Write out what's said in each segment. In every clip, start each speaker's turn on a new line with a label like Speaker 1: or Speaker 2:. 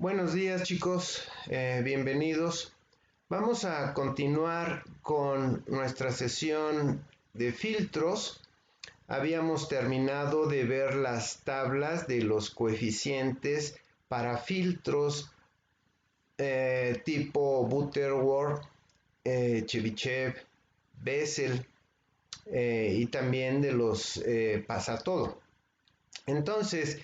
Speaker 1: Buenos días chicos, bienvenidos. Vamos a continuar con nuestra sesión de filtros. Habíamos terminado de ver las tablas de los coeficientes para filtros tipo Butterworth, Chebyshev, Bessel y también de los Pasatodo. Entonces,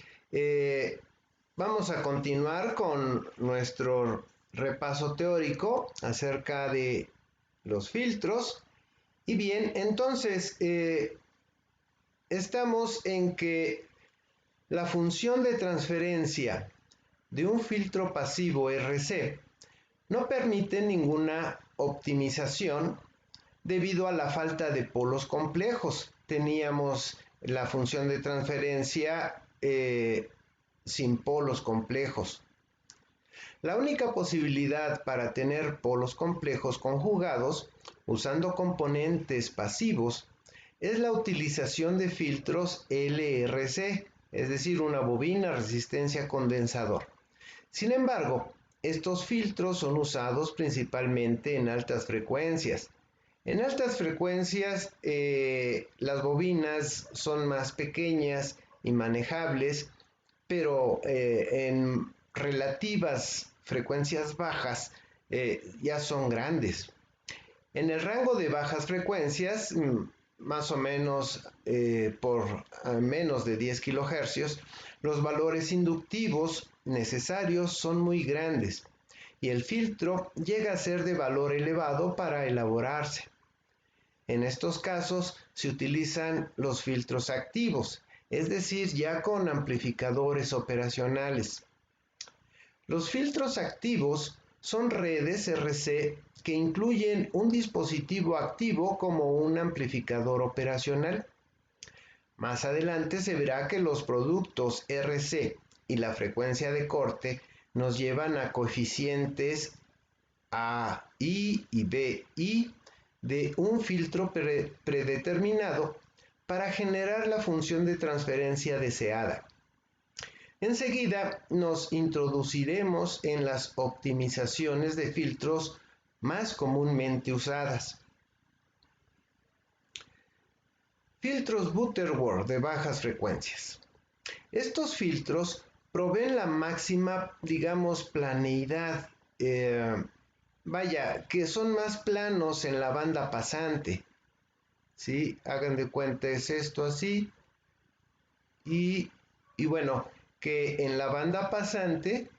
Speaker 1: vamos a continuar con nuestro repaso teórico acerca de los filtros. Y bien, entonces estamos en que la función de transferencia de un filtro pasivo RC no permite ninguna optimización debido a la falta de polos complejos. Teníamos la función de transferencia sin polos complejos. La única posibilidad para tener polos complejos conjugados usando componentes pasivos es la utilización de filtros LRC, es decir, una bobina resistencia condensador. Sin embargo, estos filtros son usados principalmente en altas frecuencias. En altas frecuencias, las bobinas son más pequeñas y manejables, pero en relativas frecuencias bajas ya son grandes. En el rango de bajas frecuencias, más o menos por menos de 10 kHz, los valores inductivos necesarios son muy grandes y el filtro llega a ser de valor elevado para elaborarse. En estos casos se utilizan los filtros activos, es decir, ya con amplificadores operacionales. Los filtros activos son redes RC que incluyen un dispositivo activo como un amplificador operacional. Más adelante se verá que los productos RC y la frecuencia de corte nos llevan a coeficientes AI y BI de un filtro predeterminado para generar la función de transferencia deseada. Enseguida nos introduciremos en las optimizaciones de filtros más comúnmente usadas. Filtros Butterworth de bajas frecuencias. Estos filtros proveen la máxima, digamos, planeidad, que son más planos en la banda pasante. ¿Sí? Hagan de cuenta, es esto así. Y bueno, que en la banda pasante,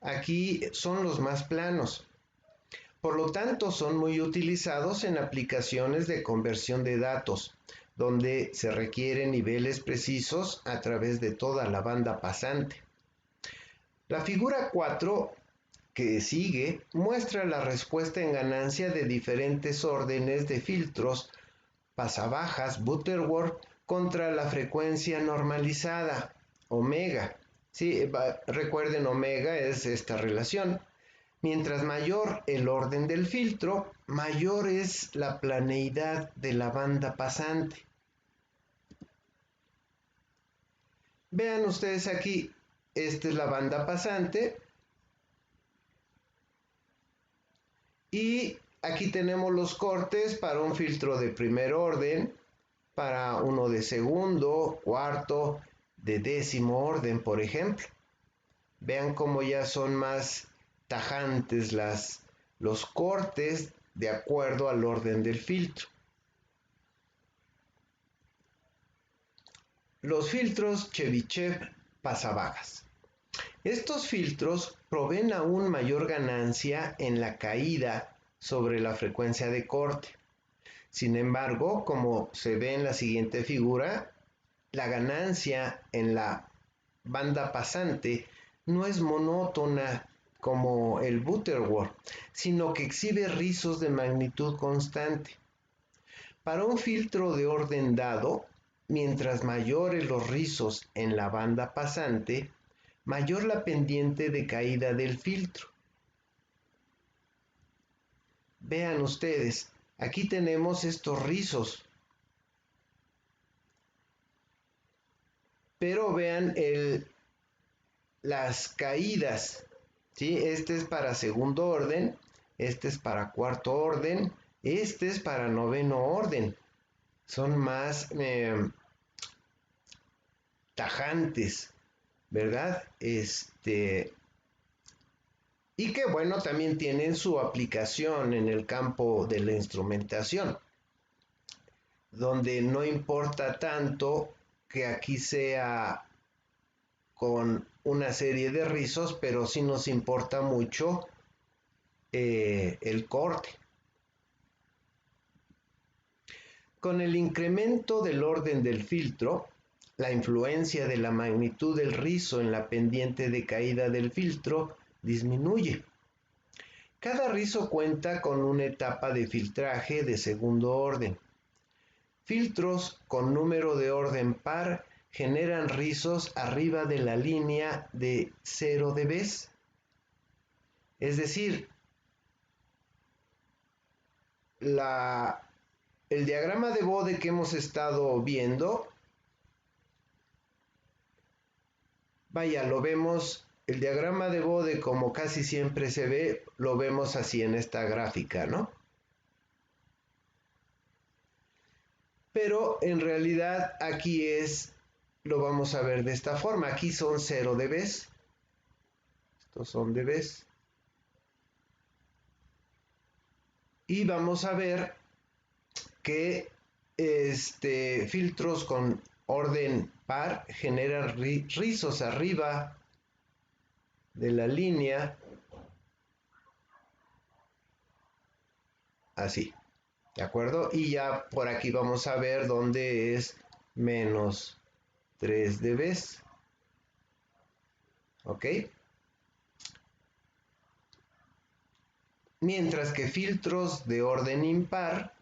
Speaker 1: aquí son los más planos. Por lo tanto, son muy utilizados en aplicaciones de conversión de datos, donde se requieren niveles precisos a través de toda la banda pasante. La figura 4 que sigue muestra la respuesta en ganancia de diferentes órdenes de filtros pasabajas Butterworth contra la frecuencia normalizada, omega. Sí, recuerden, omega es esta relación. Mientras mayor el orden del filtro, mayor es la planeidad de la banda pasante. Vean ustedes aquí, esta es la banda pasante. Y aquí tenemos los cortes para un filtro de primer orden, para uno de segundo, cuarto, de décimo orden, por ejemplo. Vean cómo ya son más tajantes los cortes de acuerdo al orden del filtro. Los filtros Chebyshev pasabajas. Estos filtros proveen aún mayor ganancia en la caída sobre la frecuencia de corte. Sin embargo, como se ve en la siguiente figura, la ganancia en la banda pasante no es monótona como el Butterworth, sino que exhibe rizos de magnitud constante. Para un filtro de orden dado, mientras mayores los rizos en la banda pasante, mayor la pendiente de caída del filtro. Vean ustedes, aquí tenemos estos rizos. Pero vean las caídas ¿sí? Este es para segundo orden, este es para cuarto orden, este es para noveno orden. Son más tajantes, ¿verdad? Y que bueno, también tienen su aplicación en el campo de la instrumentación, donde no importa tanto que aquí sea con una serie de rizos, pero sí nos importa mucho el corte. Con el incremento del orden del filtro, la influencia de la magnitud del rizo en la pendiente de caída del filtro disminuye. Cada rizo cuenta con una etapa de filtraje de segundo orden. Filtros con número de orden par generan rizos arriba de la línea de 0 dB. Es decir, el diagrama de Bode que hemos estado viendo, vaya, lo vemos, el diagrama de Bode como casi siempre se ve, lo vemos así en esta gráfica, ¿no? Pero en realidad aquí lo vamos a ver de esta forma, aquí son 0 dB, estos son dB, y vamos a ver que filtros con orden par generan rizos arriba de la línea, así, ¿de acuerdo? Y ya por aquí vamos a ver dónde es menos 3 dB, ¿ok? Mientras que filtros de orden impar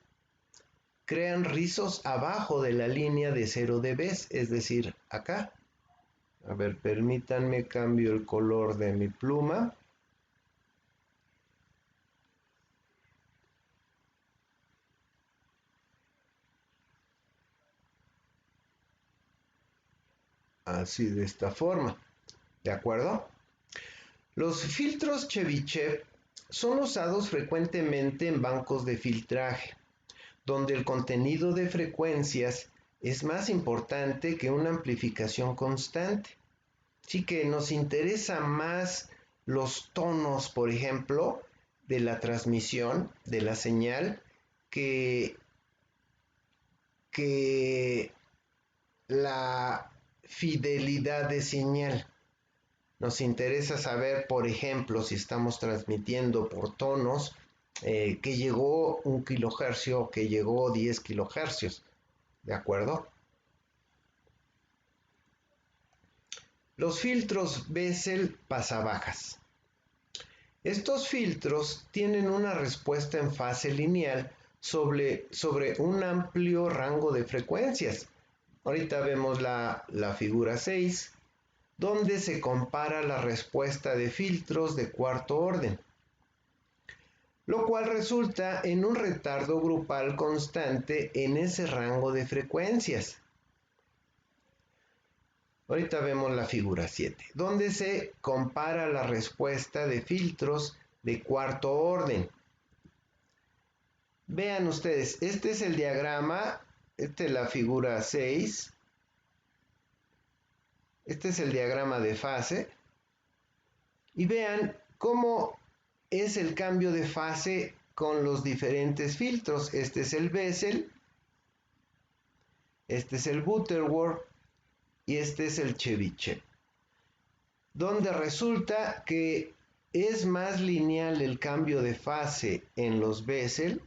Speaker 1: crean rizos abajo de la línea de 0 dB, es decir, acá. A ver, permítanme, cambio el color de mi pluma. Así, de esta forma, ¿de acuerdo? Los filtros Chebyshev son usados frecuentemente en bancos de filtraje, donde el contenido de frecuencias es más importante que una amplificación constante. Sí que nos interesa más los tonos, por ejemplo, de la transmisión de la señal que la fidelidad de señal. Nos interesa saber, por ejemplo, si estamos transmitiendo por tonos, que llegó 1 kilohercio o que llegó 10 kilohercios, ¿de acuerdo? Los filtros Bessel pasabajas. Estos filtros tienen una respuesta en fase lineal sobre un amplio rango de frecuencias. Ahorita vemos la figura 6, donde se compara la respuesta de filtros de cuarto orden, lo cual resulta en un retardo grupal constante en ese rango de frecuencias. Ahorita vemos la figura 7, donde se compara la respuesta de filtros de cuarto orden. Vean ustedes, este es el diagrama, esta es la figura 6, este es el diagrama de fase, y vean cómo es el cambio de fase con los diferentes filtros. Este es el Bessel, este es el Butterworth y este es el Chebyshev, donde resulta que es más lineal el cambio de fase en los Bessel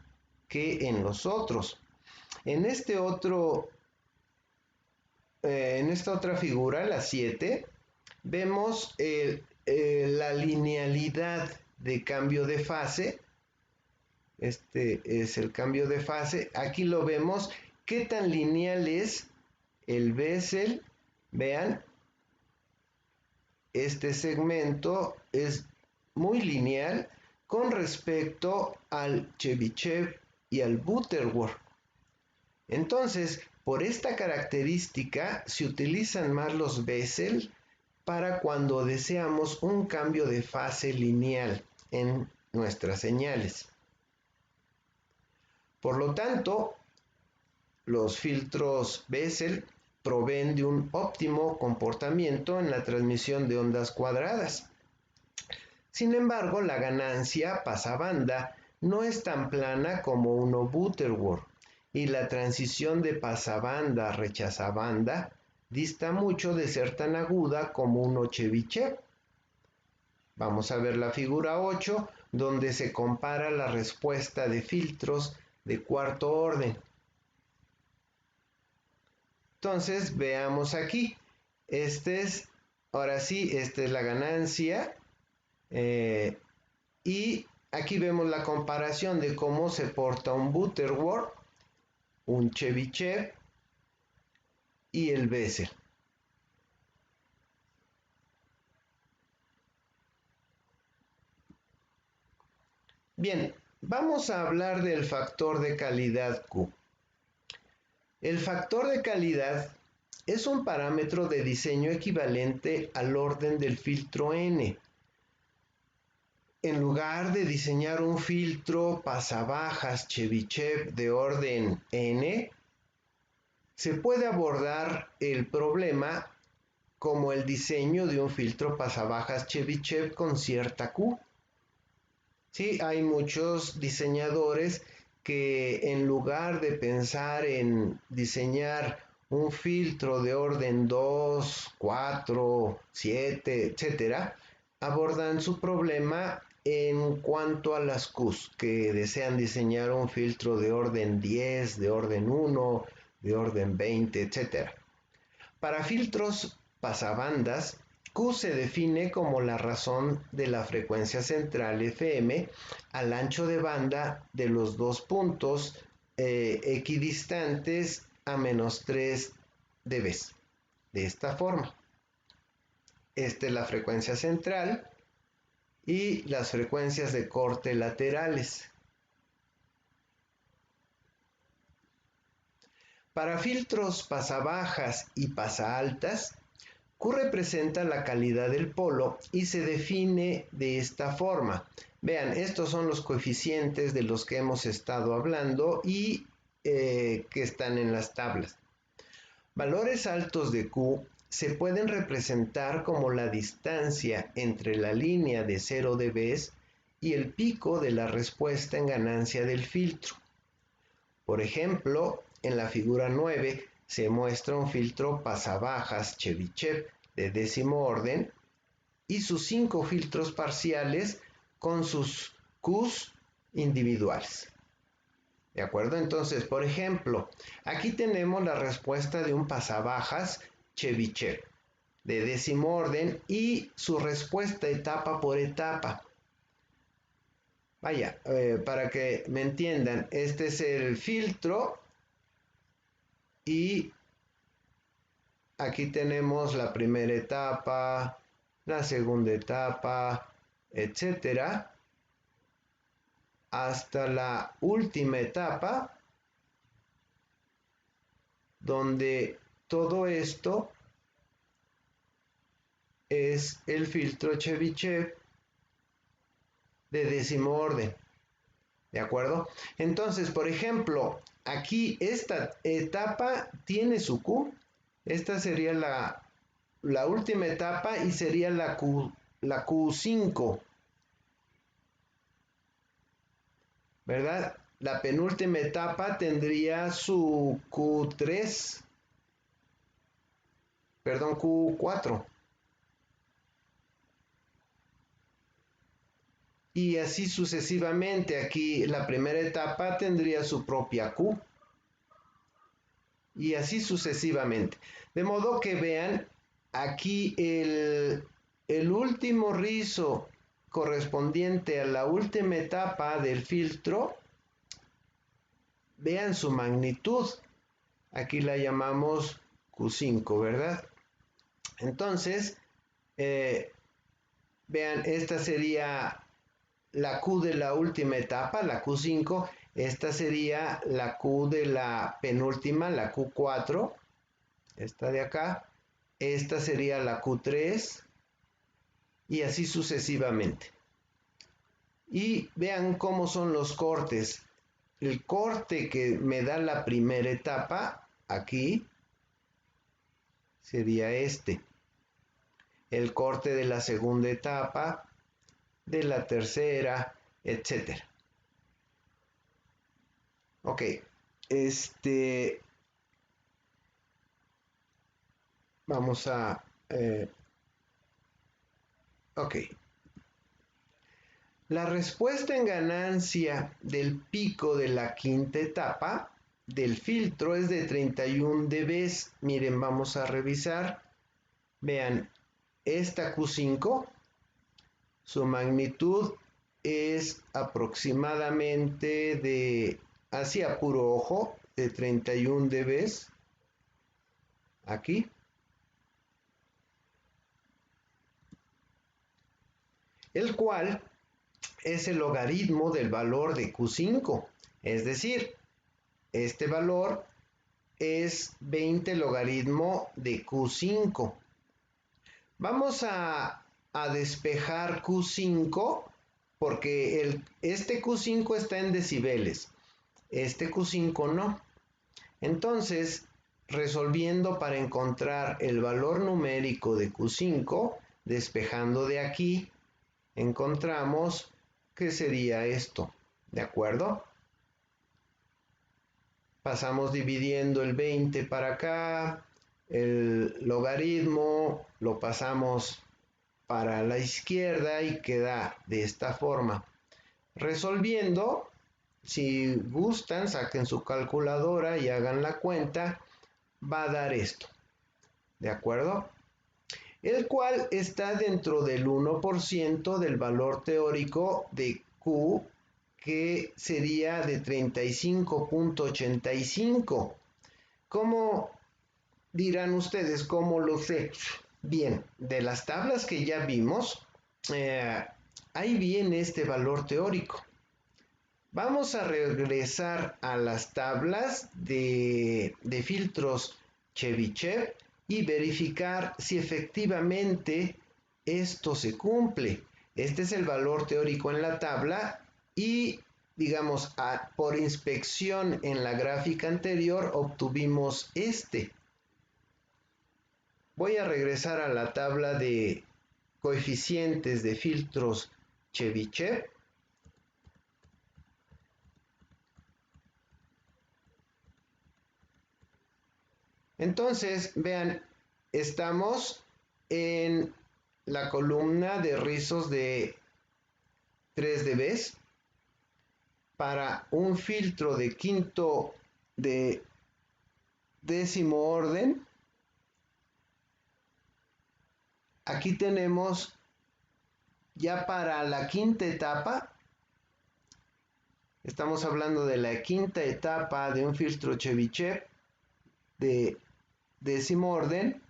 Speaker 1: que en los otros. En esta otra figura, la 7, vemos la linealidad de cambio de fase. Este es el cambio de fase. Aquí lo vemos. ¿Qué tan lineal es el Bessel? Vean, este segmento es muy lineal con respecto al Chebyshev y al Butterworth. Entonces, por esta característica se utilizan más los Bessel para cuando deseamos un cambio de fase lineal en nuestras señales. Por lo tanto, los filtros Bessel proveen de un óptimo comportamiento en la transmisión de ondas cuadradas. Sin embargo, la ganancia pasabanda no es tan plana como uno Butterworth, y la transición de pasabanda a rechazabanda dista mucho de ser tan aguda como uno Chebyshev. Vamos a ver la figura 8, donde se compara la respuesta de filtros de cuarto orden. Entonces, veamos aquí. Ahora sí, esta es la ganancia. Y aquí vemos la comparación de cómo se porta un Butterworth, un Chebyshev y el Bessel. Bien, vamos a hablar del factor de calidad Q. El factor de calidad es un parámetro de diseño equivalente al orden del filtro N. En lugar de diseñar un filtro pasabajas Chebyshev de orden N, se puede abordar el problema como el diseño de un filtro pasabajas Chebyshev con cierta Q. Sí, hay muchos diseñadores que en lugar de pensar en diseñar un filtro de orden 2, 4, 7, etc., abordan su problema en cuanto a las Qs, que desean diseñar un filtro de orden 10, de orden 1, de orden 20, etc. Para filtros pasabandas, Q se define como la razón de la frecuencia central FM al ancho de banda de los dos puntos equidistantes a menos 3 dB. De esta forma. Esta es la frecuencia central y las frecuencias de corte laterales. Para filtros pasabajas y pasaaltas, Q representa la calidad del polo y se define de esta forma. Vean, estos son los coeficientes de los que hemos estado hablando y que están en las tablas. Valores altos de Q se pueden representar como la distancia entre la línea de 0 dB y el pico de la respuesta en ganancia del filtro. Por ejemplo, en la figura 9 se muestra un filtro pasabajas Chebyshev de décimo orden y sus 5 filtros parciales con sus Qs individuales. ¿De acuerdo? Entonces, por ejemplo, aquí tenemos la respuesta de un pasabajas Chebyshev de décimo orden y su respuesta etapa por etapa. Vaya, para que me entiendan, este es el filtro y aquí tenemos la primera etapa, la segunda etapa, etcétera, hasta la última etapa, donde todo esto es el filtro Chebyshev de décimo orden. ¿De acuerdo? Entonces, por ejemplo, aquí esta etapa tiene su Q. Esta sería la última etapa y sería la Q5. ¿Verdad? La penúltima etapa tendría su Q3. Perdón, Q4. Y así sucesivamente. Aquí la primera etapa tendría su propia Q. Y así sucesivamente. De modo que vean, aquí el último rizo correspondiente a la última etapa del filtro, vean su magnitud. Aquí la llamamos Q5, ¿verdad? Entonces, vean, esta sería la Q de la última etapa, la Q5. Esta sería la Q de la penúltima, la Q4. Esta de acá. esta sería la Q3 y así sucesivamente. Y vean cómo son los cortes. El corte que me da la primera etapa aquí sería este. El corte de la segunda etapa, de la tercera, etcétera. Ok, vamos a... ok. La respuesta en ganancia del pico de la quinta etapa del filtro es de 31 dB. Miren, vamos a revisar. Vean, esta Q5, su magnitud es aproximadamente de, hacia puro ojo, de 31 dB. Aquí. El cual es el logaritmo del valor de Q5. Es decir, este valor es 20 logaritmo de Q5. Vamos a despejar Q5 porque este Q5 está en decibeles. Este Q5 no. Entonces, resolviendo para encontrar el valor numérico de Q5, despejando de aquí, encontramos que sería esto, ¿de acuerdo? Pasamos dividiendo el 20 para acá, el logaritmo lo pasamos para la izquierda y queda de esta forma. Resolviendo, si gustan, saquen su calculadora y hagan la cuenta, va a dar esto, ¿de acuerdo? El cual está dentro del 1% del valor teórico de Q, que sería de 35.85. ¿Cómo dirán ustedes? ¿Cómo lo sé? Bien, de las tablas que ya vimos, ahí viene este valor teórico. Vamos a regresar a las tablas de filtros Chebyshev y verificar si efectivamente esto se cumple. Este es el valor teórico en la tabla y, digamos, por inspección en la gráfica anterior obtuvimos este. Voy a regresar a la tabla de coeficientes de filtros Chebyshev. Entonces, vean, estamos en la columna de rizos de 3 dB para un filtro de quinto de décimo orden. Aquí tenemos ya para la quinta etapa, estamos hablando de la quinta etapa de un filtro Chebyshev de décimo orden,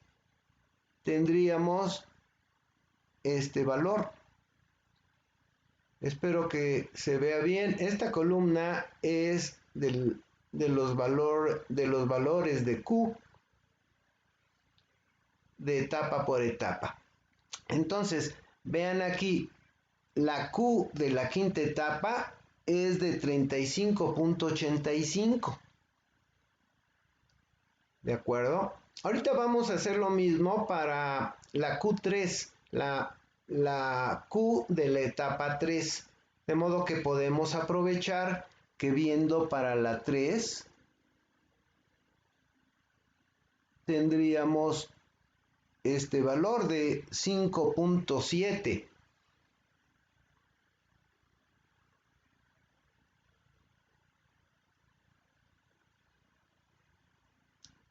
Speaker 1: tendríamos este valor. Espero que se vea bien. Esta columna es de los valores de Q de etapa por etapa. Entonces, vean aquí, la Q de la quinta etapa es de 35.85. ¿De acuerdo? Ahorita vamos a hacer lo mismo para la Q3, la Q de la etapa 3. De modo que podemos aprovechar que viendo para la 3 tendríamos este valor de 5.7.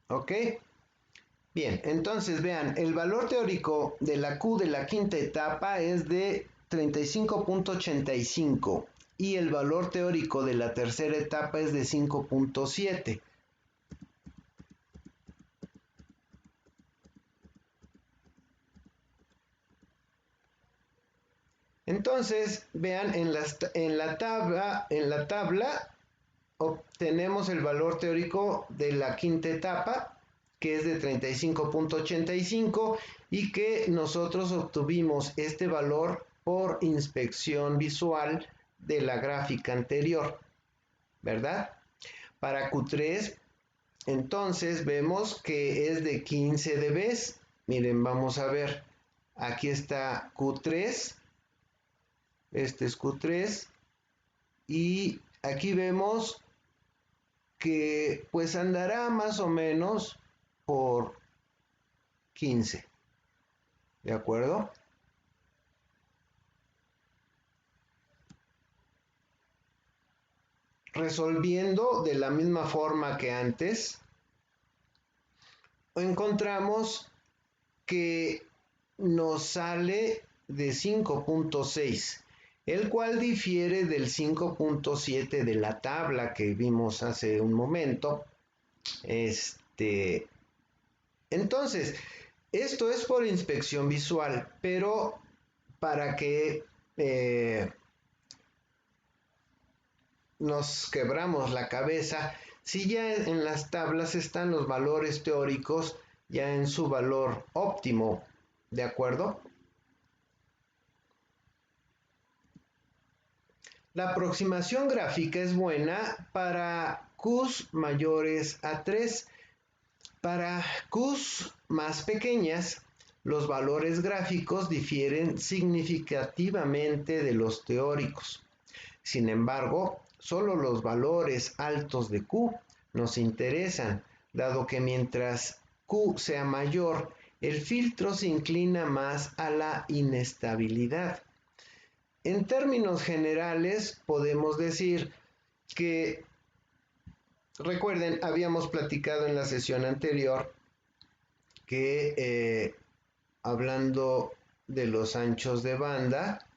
Speaker 1: ¿Ok? Bien, entonces vean, el valor teórico de la Q de la quinta etapa es de 35.85 y el valor teórico de la tercera etapa es de 5.7. Entonces, vean, en la tabla obtenemos el valor teórico de la quinta etapa, que es de 35.85 y que nosotros obtuvimos este valor por inspección visual de la gráfica anterior, ¿verdad? Para Q3, entonces vemos que es de 15 dB. Miren, vamos a ver, aquí está Q3, este es Q3, y aquí vemos que pues andará más o menos por 15, ¿de acuerdo? Resolviendo de la misma forma que antes, encontramos que nos sale de 5.6, el cual difiere del 5.7 de la tabla que vimos hace un momento. Entonces, esto es por inspección visual, pero para que nos quebramos la cabeza, si ya en las tablas están los valores teóricos ya en su valor óptimo, ¿de acuerdo? La aproximación gráfica es buena para Qs mayores a 3. Para Qs más pequeñas, los valores gráficos difieren significativamente de los teóricos. Sin embargo, solo los valores altos de Q nos interesan, dado que mientras Q sea mayor, el filtro se inclina más a la inestabilidad. En términos generales, podemos decir que, recuerden, habíamos platicado en la sesión anterior que hablando de los anchos de banda,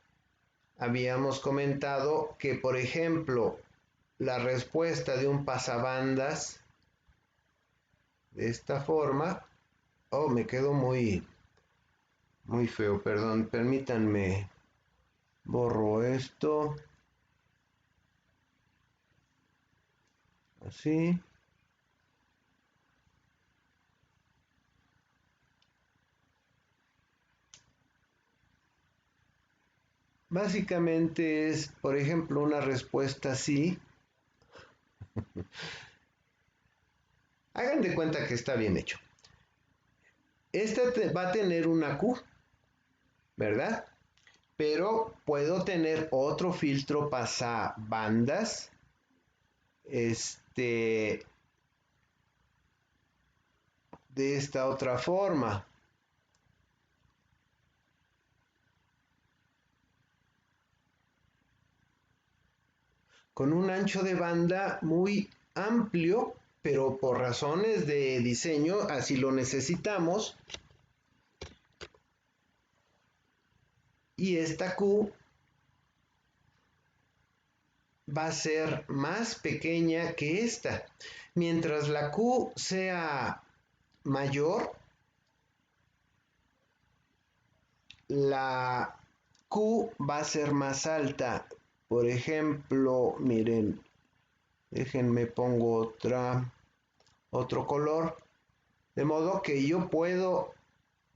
Speaker 1: habíamos comentado que, por ejemplo, la respuesta de un pasabandas de esta forma, me quedó muy feo, perdón, permítanme, borro esto, así. Básicamente es, por ejemplo, una respuesta así. Hagan de cuenta que está bien hecho. Va a tener una Q, ¿verdad? Pero puedo tener otro filtro pasabandas, de esta otra forma. Con un ancho de banda muy amplio, pero por razones de diseño así lo necesitamos. Y esta Q va a ser más pequeña que esta. Mientras la Q sea mayor, la Q va a ser más alta. Por ejemplo, miren, déjenme pongo otro color. De modo que yo puedo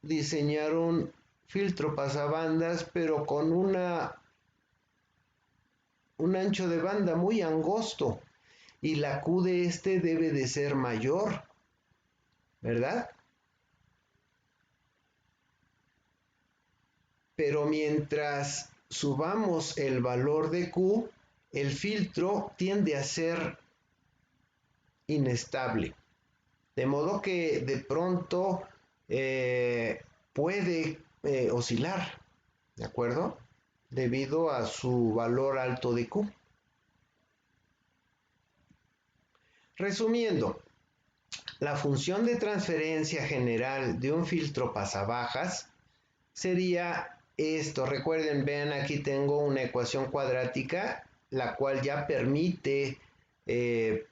Speaker 1: diseñar un filtro pasabandas, pero con un ancho de banda muy angosto. Y la Q de este debe de ser mayor, ¿verdad? Pero mientras subamos el valor de Q, el filtro tiende a ser inestable. De modo que de pronto puede oscilar, ¿de acuerdo? Debido a su valor alto de Q. Resumiendo, la función de transferencia general de un filtro pasabajas sería esto. Recuerden, vean, aquí tengo una ecuación cuadrática, la cual ya permite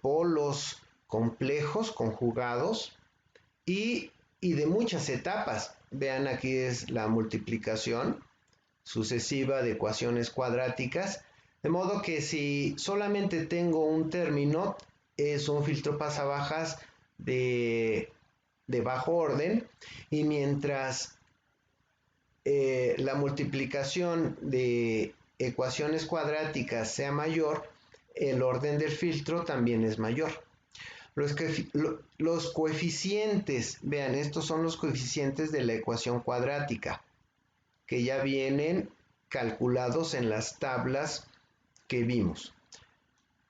Speaker 1: polos complejos conjugados y de muchas etapas. Vean, aquí es la multiplicación sucesiva de ecuaciones cuadráticas, de modo que si solamente tengo un término, es un filtro pasabajas de de bajo orden, y mientras la multiplicación de ecuaciones cuadráticas sea mayor, el orden del filtro también es mayor. Los coeficientes, vean, estos son los coeficientes de la ecuación cuadrática, que ya vienen calculados en las tablas que vimos.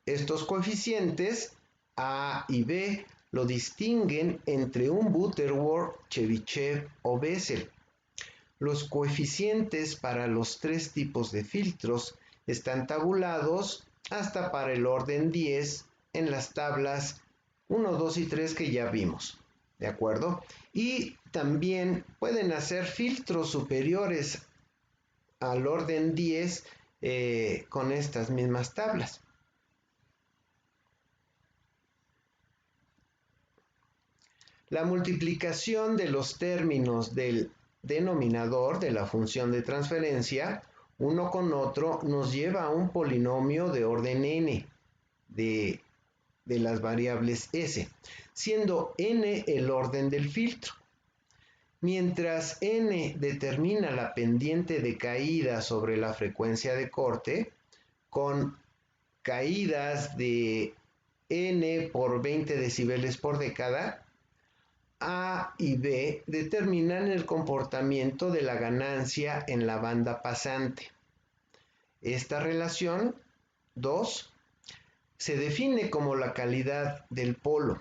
Speaker 1: Estos coeficientes A y B lo distinguen entre un Butterworth, Chebyshev o Bessel. Los coeficientes para los tres tipos de filtros están tabulados hasta para el orden 10 en las tablas 1, 2 y 3 que ya vimos, ¿de acuerdo? Y también pueden hacer filtros superiores al orden 10 con estas mismas tablas. La multiplicación de los términos del denominador de la función de transferencia uno con otro nos lleva a un polinomio de orden n de las variables s, siendo n el orden del filtro. Mientras n determina la pendiente de caída sobre la frecuencia de corte, con caídas de n por 20 decibeles por década, A y B determinan el comportamiento de la ganancia en la banda pasante. Esta relación 2 se define como la calidad del polo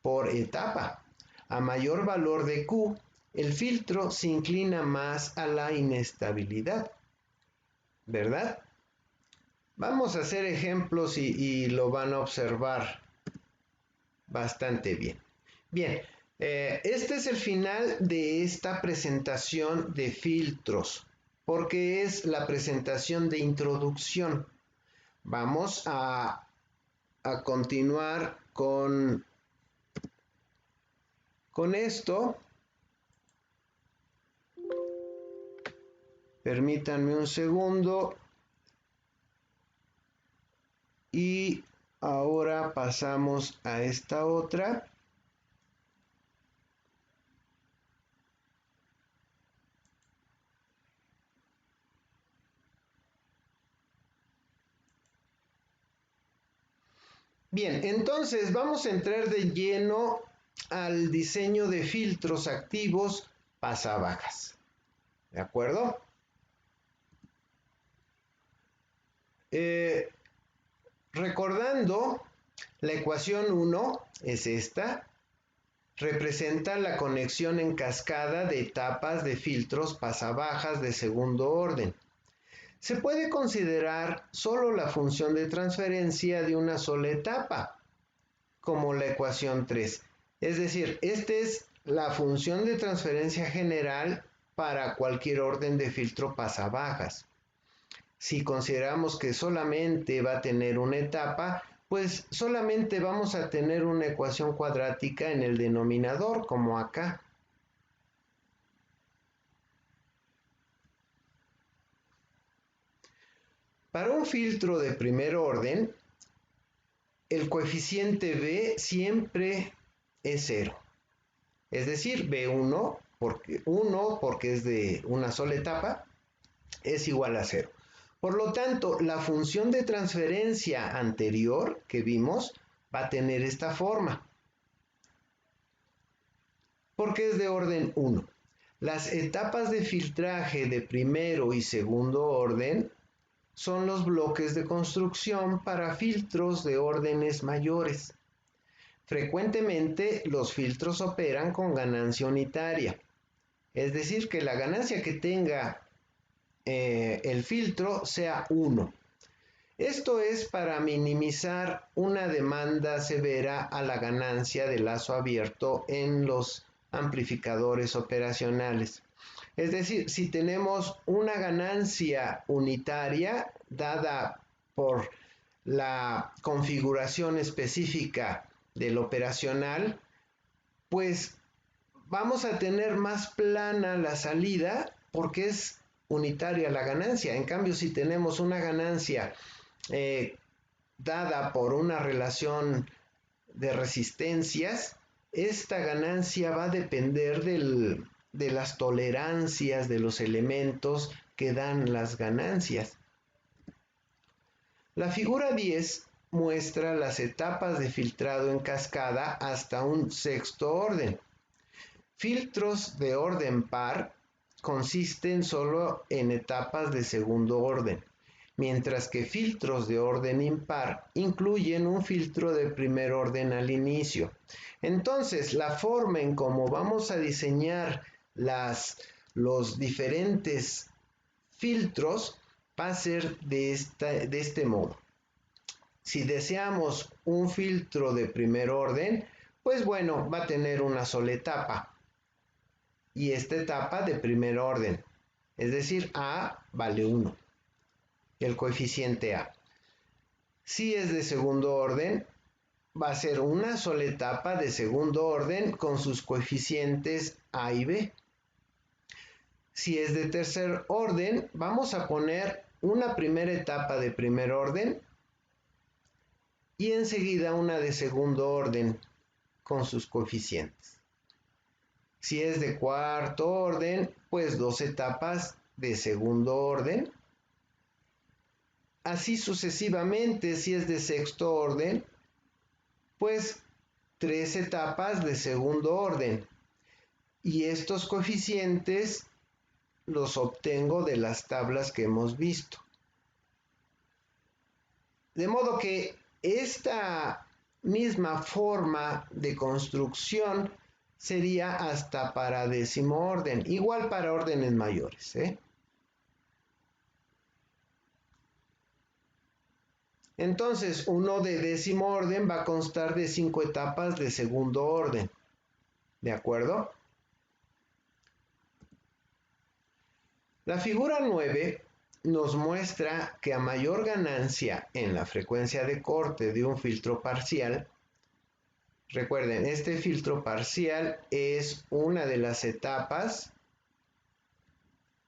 Speaker 1: por etapa. A mayor valor de Q, el filtro se inclina más a la inestabilidad, ¿verdad? Vamos a hacer ejemplos y lo van a observar bastante bien. Bien, este es el final de esta presentación de filtros, porque es la presentación de introducción. Vamos a continuar con esto. Permítanme un segundo. Y ahora pasamos a esta otra. Bien, entonces vamos a entrar de lleno al diseño de filtros activos pasabajas. ¿De acuerdo? Recordando, la ecuación 1 es esta. Representa la conexión en cascada de etapas de filtros pasabajas de segundo orden. Se puede considerar solo la función de transferencia de una sola etapa, como la ecuación 3. Es decir, esta es la función de transferencia general para cualquier orden de filtro pasabajas. Si consideramos que solamente va a tener una etapa, pues solamente vamos a tener una ecuación cuadrática en el denominador, como acá. Para un filtro de primer orden, el coeficiente B siempre es 0. Es decir, B1, porque es de una sola etapa, es igual a 0. Por lo tanto, la función de transferencia anterior que vimos va a tener esta forma, porque es de orden 1. Las etapas de filtraje de primero y segundo orden son los bloques de construcción para filtros de órdenes mayores. Frecuentemente los filtros operan con ganancia unitaria, es decir, que la ganancia que tenga el filtro sea 1. Esto es para minimizar una demanda severa a la ganancia de lazo abierto en los amplificadores operacionales. Es decir, si tenemos una ganancia unitaria dada por la configuración específica del operacional, pues vamos a tener más plana la salida porque es unitaria la ganancia. En cambio, si tenemos una ganancia dada por una relación de resistencias, esta ganancia va a depender de las tolerancias de los elementos que dan las ganancias. La figura 10 muestra las etapas de filtrado en cascada hasta un sexto orden. Filtros de orden par consisten solo en etapas de segundo orden, mientras que filtros de orden impar incluyen un filtro de primer orden al inicio. Entonces, la forma en cómo vamos a diseñar los diferentes filtros va a ser de este modo. Si deseamos un filtro de primer orden, pues bueno, va a tener una sola etapa. Y esta etapa de primer orden, es decir, A vale 1, el coeficiente A. Si es de segundo orden, va a ser una sola etapa de segundo orden con sus coeficientes A y B. Si es de tercer orden, vamos a poner una primera etapa de primer orden y enseguida una de segundo orden con sus coeficientes. Si es de cuarto orden, pues 2 etapas de segundo orden. Así sucesivamente, si es de sexto orden, pues 3 etapas de segundo orden. Y estos coeficientes los obtengo de las tablas que hemos visto. De modo que esta misma forma de construcción sería hasta para décimo orden, igual para órdenes mayores, Entonces, uno de décimo orden va a constar de 5 etapas de segundo orden, ¿de acuerdo? La figura 9 nos muestra que a mayor ganancia en la frecuencia de corte de un filtro parcial, recuerden, este filtro parcial es una de las etapas.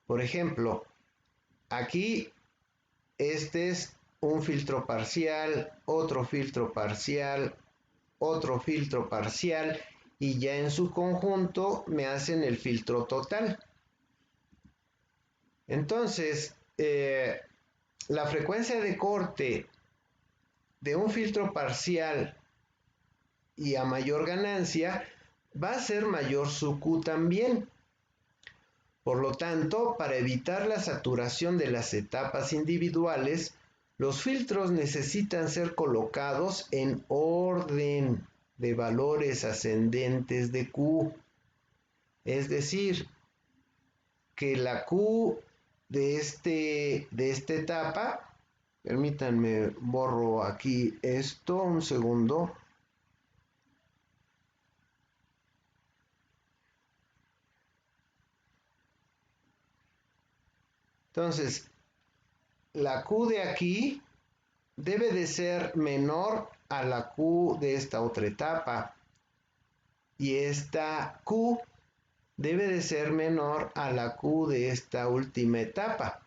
Speaker 1: Por ejemplo, aquí este es un filtro parcial, otro filtro parcial, otro filtro parcial y ya en su conjunto me hacen el filtro total. Entonces, la frecuencia de corte de un filtro parcial y a mayor ganancia va a ser mayor su Q también. Por lo tanto, para evitar la saturación de las etapas individuales, los filtros necesitan ser colocados en orden de valores ascendentes de Q. Es decir, que la Q de esta etapa, permítanme, borro aquí esto un segundo. Entonces, la Q de aquí debe de ser menor a la Q de esta otra etapa. Y esta Q debe de ser menor a la Q de esta última etapa.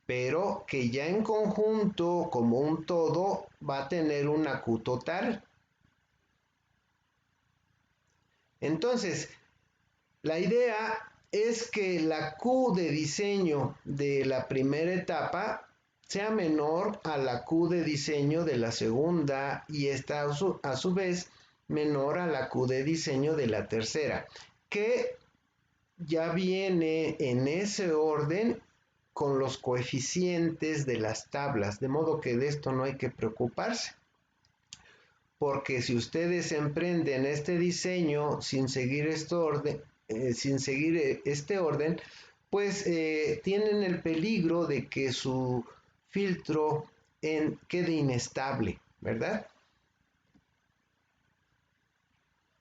Speaker 1: Pero que ya en conjunto, como un todo, va a tener una Q total. Entonces, la idea es que la Q de diseño de la primera etapa sea menor a la Q de diseño de la segunda y esta a su vez menor a la Q de diseño de la tercera, que ya viene en ese orden con los coeficientes de las tablas, de modo que de esto no hay que preocuparse. Porque si ustedes emprenden este diseño sin seguir este orden, pues tienen el peligro de que su filtro quede inestable, ¿verdad?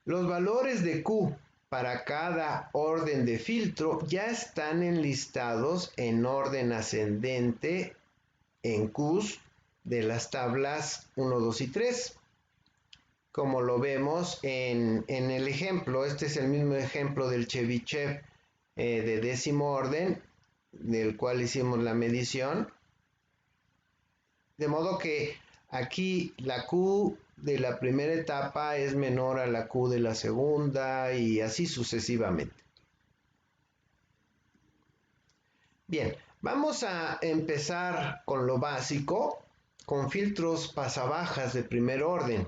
Speaker 1: Los valores de Q para cada orden de filtro ya están enlistados en orden ascendente en Qs de las tablas 1, 2 y 3. Como lo vemos en el ejemplo, este es el mismo ejemplo del Chebyshev de décimo orden, del cual hicimos la medición. De modo que aquí la Q de la primera etapa es menor a la Q de la segunda y así sucesivamente. Bien, vamos a empezar con lo básico, con filtros pasabajas de primer orden.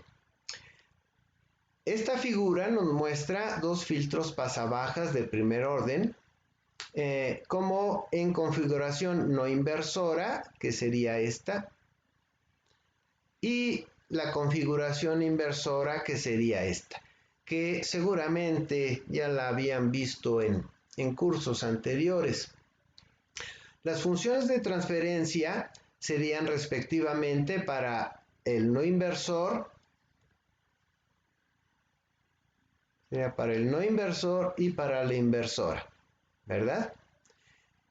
Speaker 1: Esta figura nos muestra dos filtros pasabajas de primer orden, como en configuración no inversora, que sería esta, y la configuración inversora, que sería esta, que seguramente ya la habían visto en cursos anteriores. Las funciones de transferencia serían respectivamente para el no inversor, y para la inversora, ¿verdad?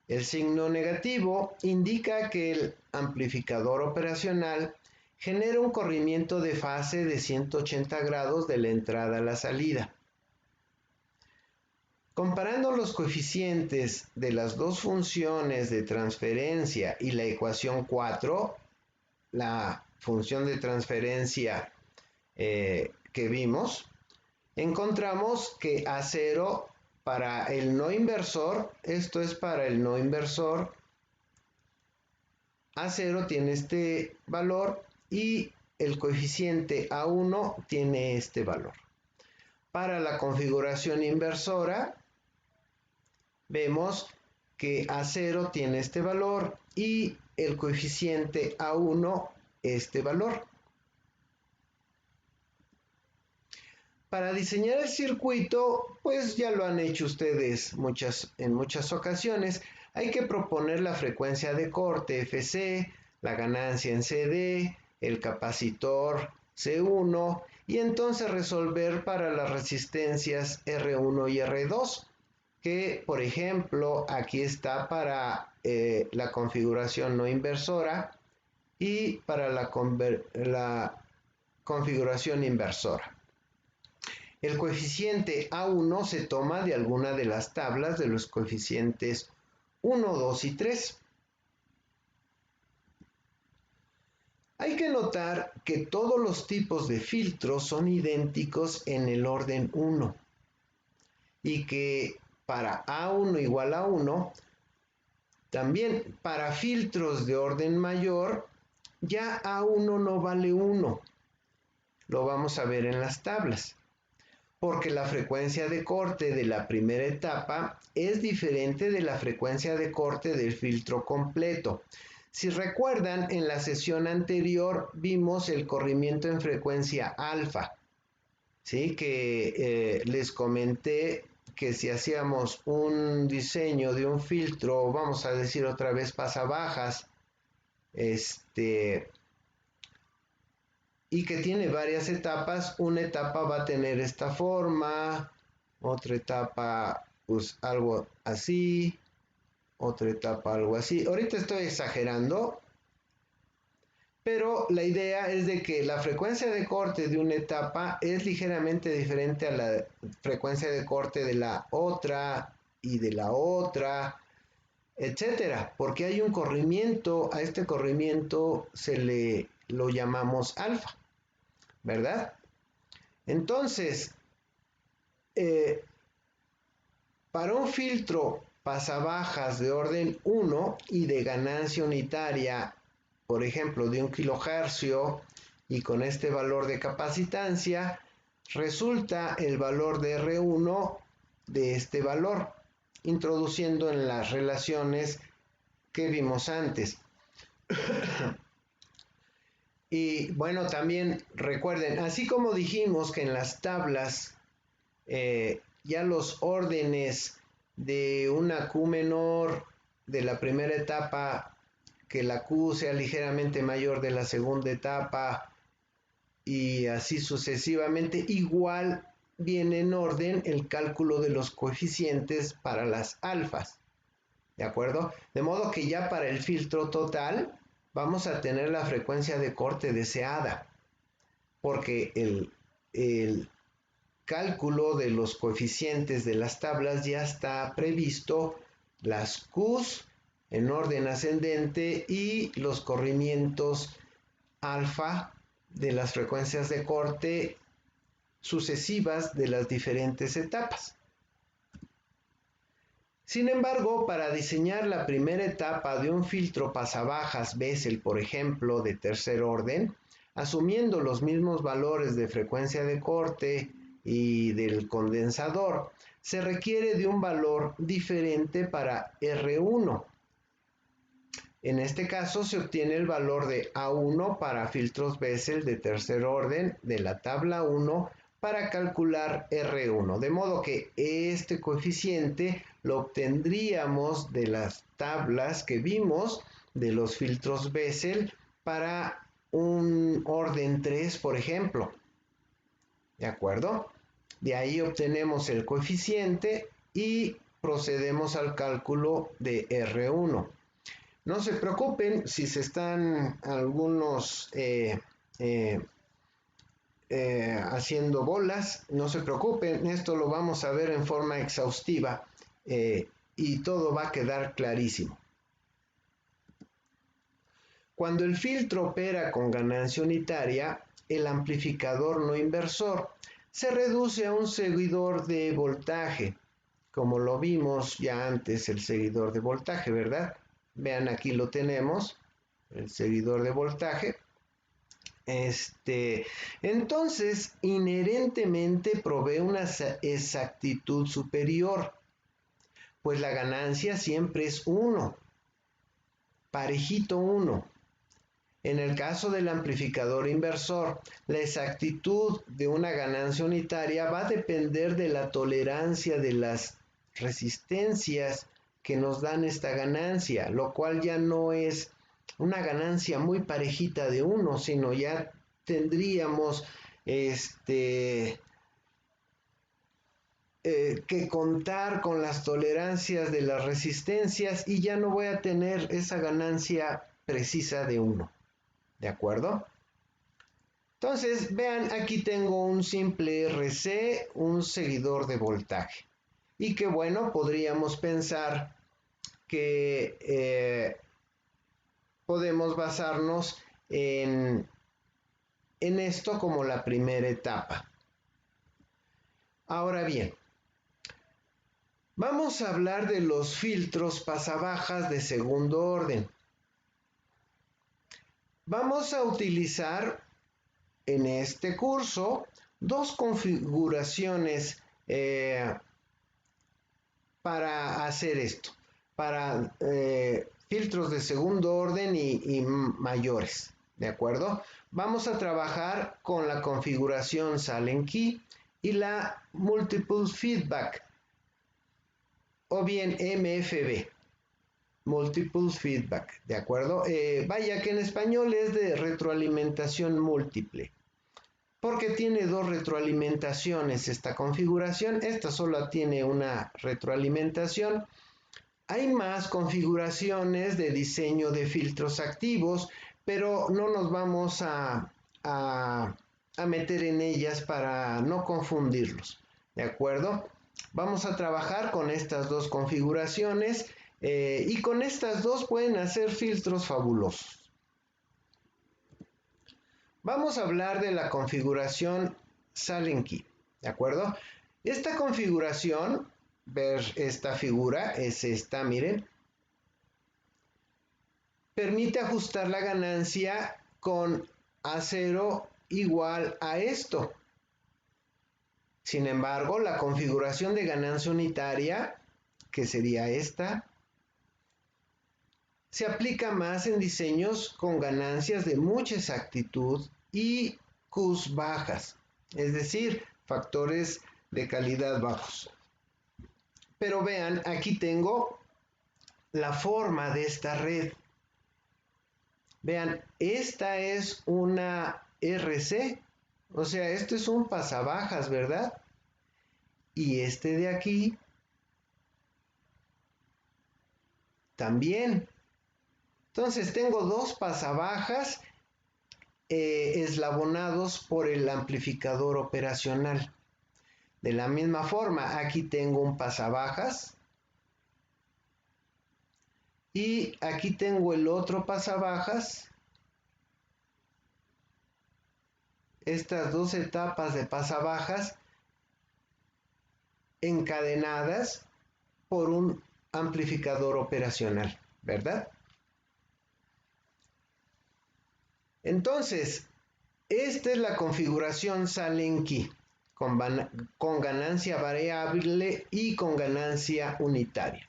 Speaker 1: El signo negativo indica que el amplificador operacional genera un corrimiento de fase de 180 grados de la entrada a la salida. Comparando los coeficientes de las dos funciones de transferencia y la ecuación 4, la función de transferencia que vimos, encontramos que A0 para el no inversor, esto es para el no inversor, A0 tiene este valor y el coeficiente A1 tiene este valor. Para la configuración inversora, vemos que A0 tiene este valor y el coeficiente A1 este valor. Para diseñar el circuito, pues ya lo han hecho ustedes en muchas ocasiones. Hay que proponer la frecuencia de corte FC, la ganancia en CD, el capacitor C1 y entonces resolver para las resistencias R1 y R2, que por ejemplo aquí está para la configuración no inversora y para la configuración inversora. El coeficiente A1 se toma de alguna de las tablas de los coeficientes 1, 2 y 3. Hay que notar que todos los tipos de filtros son idénticos en el orden 1 y que para A1 igual a 1, también para filtros de orden mayor, ya A1 no vale 1. Lo vamos a ver en las tablas, porque la frecuencia de corte de la primera etapa es diferente de la frecuencia de corte del filtro completo. Si recuerdan, en la sesión anterior vimos el corrimiento en frecuencia alfa, ¿sí? Que les comenté que si hacíamos un diseño de un filtro, vamos a decir otra vez pasabajas, y que tiene varias etapas, una etapa va a tener esta forma, otra etapa pues algo así, otra etapa algo así. Ahorita estoy exagerando, pero la idea es de que la frecuencia de corte de una etapa es ligeramente diferente a la frecuencia de corte de la otra y de la otra, etcétera, porque hay un corrimiento, a este corrimiento lo llamamos alfa, ¿verdad? Entonces, para un filtro pasabajas de orden 1 y de ganancia unitaria, por ejemplo, de 1 kilohercio y con este valor de capacitancia, resulta el valor de R1 de este valor, introduciendo en las relaciones que vimos antes. Y bueno, también recuerden, así como dijimos que en las tablas ya los órdenes de una Q menor de la primera etapa, que la Q sea ligeramente mayor de la segunda etapa y así sucesivamente, igual viene en orden el cálculo de los coeficientes para las alfas, ¿de acuerdo? De modo que ya para el filtro total vamos a tener la frecuencia de corte deseada, porque el cálculo de los coeficientes de las tablas ya está previsto, las Q's en orden ascendente y los corrimientos alfa de las frecuencias de corte sucesivas de las diferentes etapas. Sin embargo, para diseñar la primera etapa de un filtro pasabajas Bessel, por ejemplo, de tercer orden, asumiendo los mismos valores de frecuencia de corte y del condensador, se requiere de un valor diferente para R1. En este caso se obtiene el valor de A1 para filtros Bessel de tercer orden de la tabla 1 para calcular R1, de modo que este coeficiente lo obtendríamos de las tablas que vimos de los filtros Bessel para un orden 3, por ejemplo. ¿De acuerdo? De ahí obtenemos el coeficiente y procedemos al cálculo de R1. No se preocupen si se están algunos haciendo bolas, no se preocupen, esto lo vamos a ver en forma exhaustiva y todo va a quedar clarísimo. Cuando el filtro opera con ganancia unitaria, el amplificador no inversor se reduce a un seguidor de voltaje, como lo vimos ya antes el seguidor de voltaje, ¿verdad? Vean, aquí lo tenemos, el seguidor de voltaje. Entonces, inherentemente provee una exactitud superior, pues la ganancia siempre es 1, parejito 1. En el caso del amplificador inversor, la exactitud de una ganancia unitaria va a depender de la tolerancia de las resistencias que nos dan esta ganancia, lo cual ya no es una ganancia muy parejita de 1, sino ya tendríamos que contar con las tolerancias de las resistencias y ya no voy a tener esa ganancia precisa de 1. ¿De acuerdo? Entonces, vean, aquí tengo un simple RC, un seguidor de voltaje. Y que bueno, podríamos pensar que podemos basarnos en esto como la primera etapa. Ahora bien, vamos a hablar de los filtros pasabajas de segundo orden. Vamos a utilizar en este curso dos configuraciones para hacer esto, para filtros de segundo orden y mayores, ¿de acuerdo? Vamos a trabajar con la configuración Sallen-Key y la Multiple Feedback, o bien MFB. Multiple Feedback, ¿de acuerdo? Vaya que en español es de retroalimentación múltiple, porque tiene dos retroalimentaciones esta configuración. Esta solo tiene una retroalimentación. Hay más configuraciones de diseño de filtros activos, pero no nos vamos a meter en ellas para no confundirlos, ¿de acuerdo? Vamos a trabajar con estas dos configuraciones y con estas dos pueden hacer filtros fabulosos. Vamos a hablar de la configuración Sallen-Key, ¿de acuerdo? Esta configuración, ver esta figura, es esta, miren, permite ajustar la ganancia con A0 igual a esto. Sin embargo, la configuración de ganancia unitaria, que sería esta, se aplica más en diseños con ganancias de mucha exactitud y Qs bajas, es decir, factores de calidad bajos. Pero vean, aquí tengo la forma de esta red. Vean, esta es una RC, o sea, esto es un pasabajas, ¿verdad? Y este de aquí también. Entonces tengo dos pasabajas eslabonados por el amplificador operacional. De la misma forma, aquí tengo un pasabajas y aquí tengo el otro pasabajas estas dos etapas de pasabajas encadenadas por un amplificador operacional, ¿verdad? Entonces, esta es la configuración Sallen-Key con ganancia variable y con ganancia unitaria.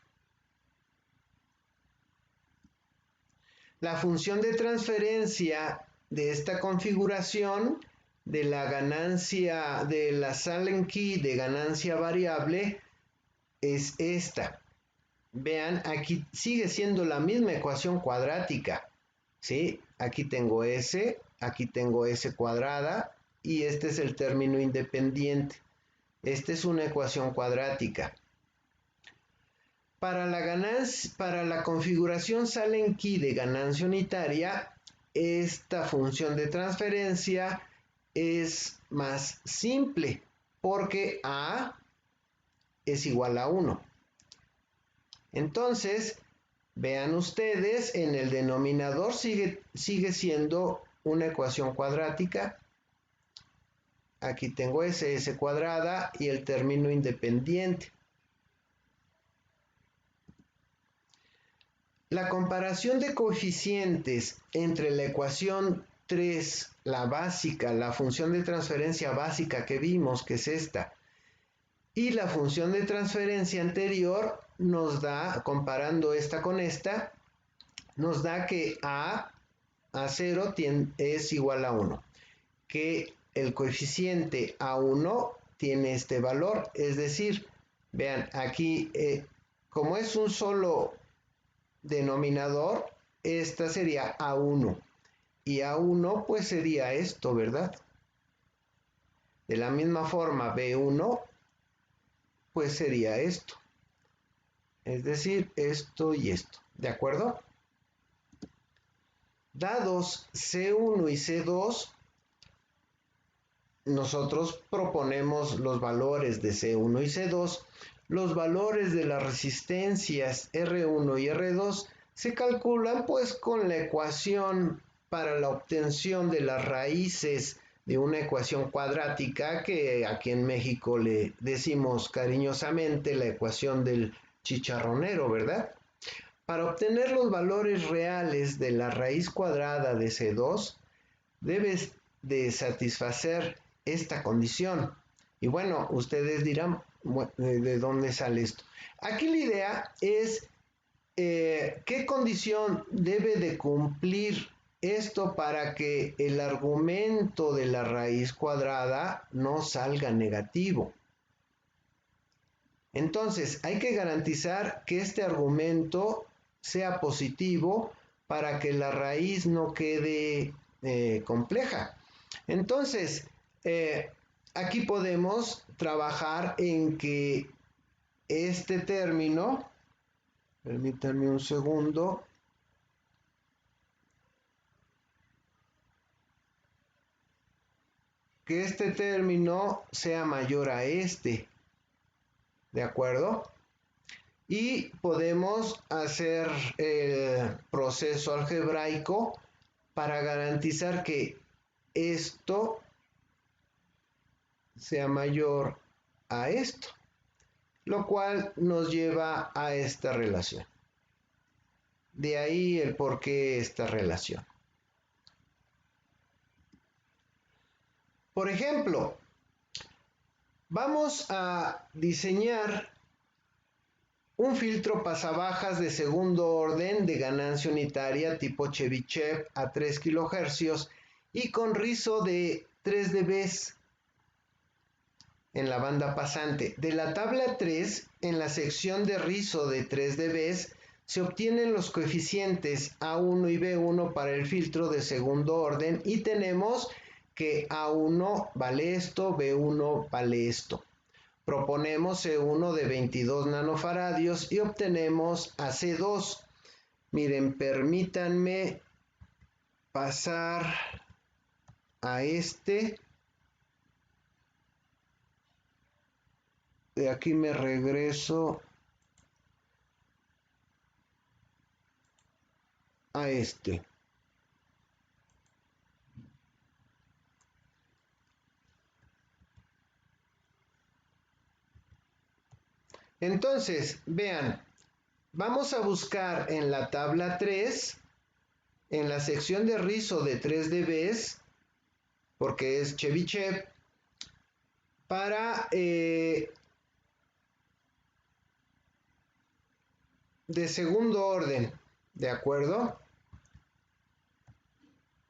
Speaker 1: La función de transferencia de esta configuración de la ganancia de la Sallen-Key de ganancia variable es esta. Vean, aquí sigue siendo la misma ecuación cuadrática, ¿sí? Aquí tengo S cuadrada y este es el término independiente. Esta es una ecuación cuadrática. Para la configuración Sallen-Key de ganancia unitaria, esta función de transferencia es más simple porque A es igual a 1. Entonces, vean ustedes, en el denominador sigue siendo una ecuación cuadrática. Aquí tengo S cuadrada y el término independiente. La comparación de coeficientes entre la ecuación 3, la básica, la función de transferencia básica que vimos, que es esta, y la función de transferencia anterior nos da, comparando esta con esta, nos da que A0 es igual a 1, que el coeficiente A1 tiene este valor, es decir, vean, aquí como es un solo denominador, esta sería A1 y A1 pues sería esto, ¿verdad? De la misma forma B1 pues sería esto, es decir, esto y esto, ¿de acuerdo? Dados C1 y C2, nosotros proponemos los valores de C1 y C2. Los valores de las resistencias R1 y R2 se calculan pues con la ecuación para la obtención de las raíces de una ecuación cuadrática que aquí en México le decimos cariñosamente la ecuación del chicharronero, ¿verdad? Para obtener los valores reales de la raíz cuadrada de C2, debes de satisfacer esta condición. Y bueno, ustedes dirán, ¿de dónde sale esto? Aquí la idea es qué condición debe de cumplir esto para que el argumento de la raíz cuadrada no salga negativo. Entonces, hay que garantizar que este argumento sea positivo para que la raíz no quede compleja. Entonces, aquí podemos trabajar en que este término, permítanme un segundo, que este término sea mayor a este, ¿de acuerdo? Y podemos hacer el proceso algebraico para garantizar que esto sea mayor a esto, lo cual nos lleva a esta relación. De ahí el por qué esta relación. Por ejemplo, vamos a diseñar un filtro pasabajas de segundo orden de ganancia unitaria tipo Chebyshev a 3 kHz y con rizo de 3 dB en la banda pasante. De la tabla 3, en la sección de rizo de 3 dB, se obtienen los coeficientes A1 y B1 para el filtro de segundo orden y tenemos que A1 vale esto, B1 vale esto. Proponemos C1 de 22 nanofaradios y obtenemos a C2. Miren, permítanme pasar a este. De aquí me regreso a este. Entonces, vean, vamos a buscar en la tabla 3, en la sección de rizo de 3 dB, porque es Chebyshev, para de segundo orden, ¿de acuerdo?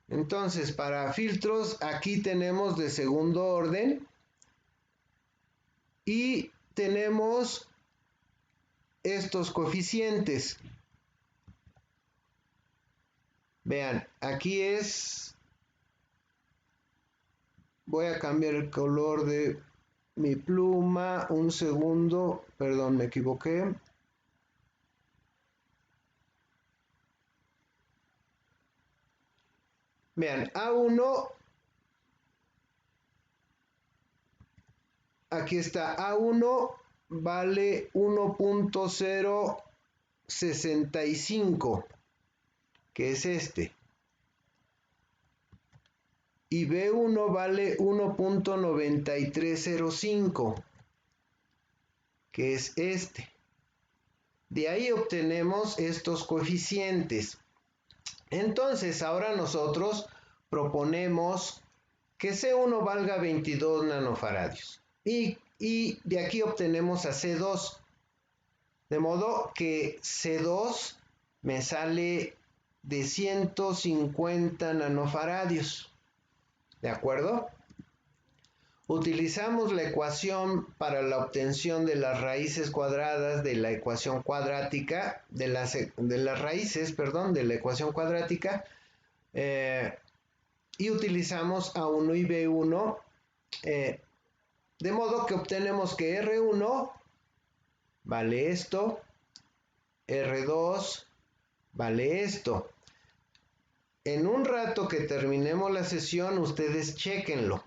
Speaker 1: Entonces, para filtros, aquí tenemos de segundo orden y tenemos estos coeficientes. Vean, aquí es... Voy a cambiar el color de mi pluma. Un segundo, perdón, me equivoqué. Vean, A1, aquí está, A1 vale 1.065, que es este. Y B1 vale 1.9305, que es este. De ahí obtenemos estos coeficientes. Entonces, ahora nosotros proponemos que C1 valga 22 nanofaradios. Y de aquí obtenemos a C2. De modo que C2 me sale de 150 nanofaradios. ¿De acuerdo? Utilizamos la ecuación para la obtención de las raíces cuadradas de la ecuación cuadrática, de las raíces, perdón, de la ecuación cuadrática, y utilizamos A1 y B1, de modo que obtenemos que R1 vale esto, R2 vale esto. En un rato que terminemos la sesión, ustedes chéquenlo,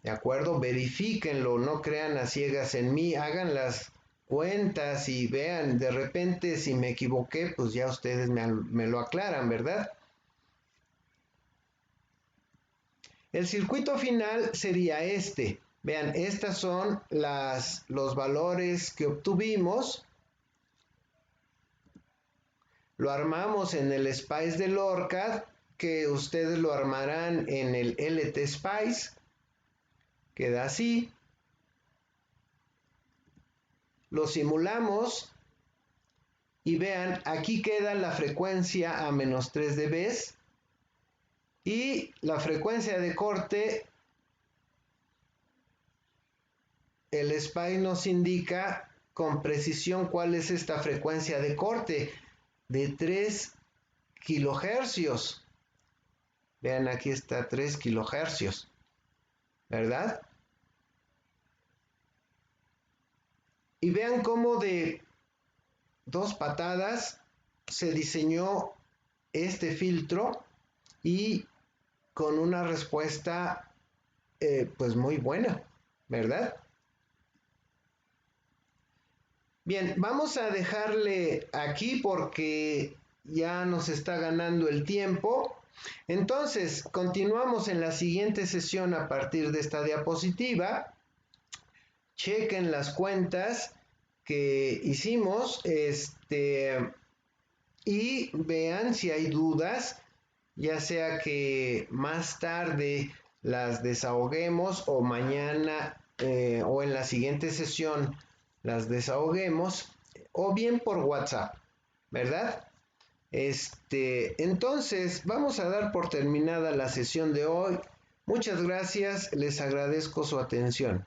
Speaker 1: ¿de acuerdo? Verifíquenlo, no crean a ciegas en mí, hagan las cuentas y vean, de repente si me equivoqué, pues ya ustedes me lo aclaran, ¿verdad? El circuito final sería este. Vean, estas son los valores que obtuvimos. Lo armamos en el Spice del ORCAD, que ustedes lo armarán en el LT Spice. Queda así. Lo simulamos y vean, aquí queda la frecuencia a menos 3 dB y la frecuencia de corte. El SPICE nos indica con precisión cuál es esta frecuencia de corte, de 3 kilohercios. Vean, aquí está 3 kilohercios, ¿verdad? Y vean cómo de 2 patadas se diseñó este filtro y con una respuesta pues muy buena, ¿verdad? Bien, vamos a dejarle aquí porque ya nos está ganando el tiempo. Entonces, continuamos en la siguiente sesión a partir de esta diapositiva. Chequen las cuentas que hicimos y vean si hay dudas, ya sea que más tarde las desahoguemos o mañana o en la siguiente sesión las desahoguemos, o bien por WhatsApp, ¿verdad? Entonces vamos a dar por terminada la sesión de hoy. Muchas gracias, les agradezco su atención.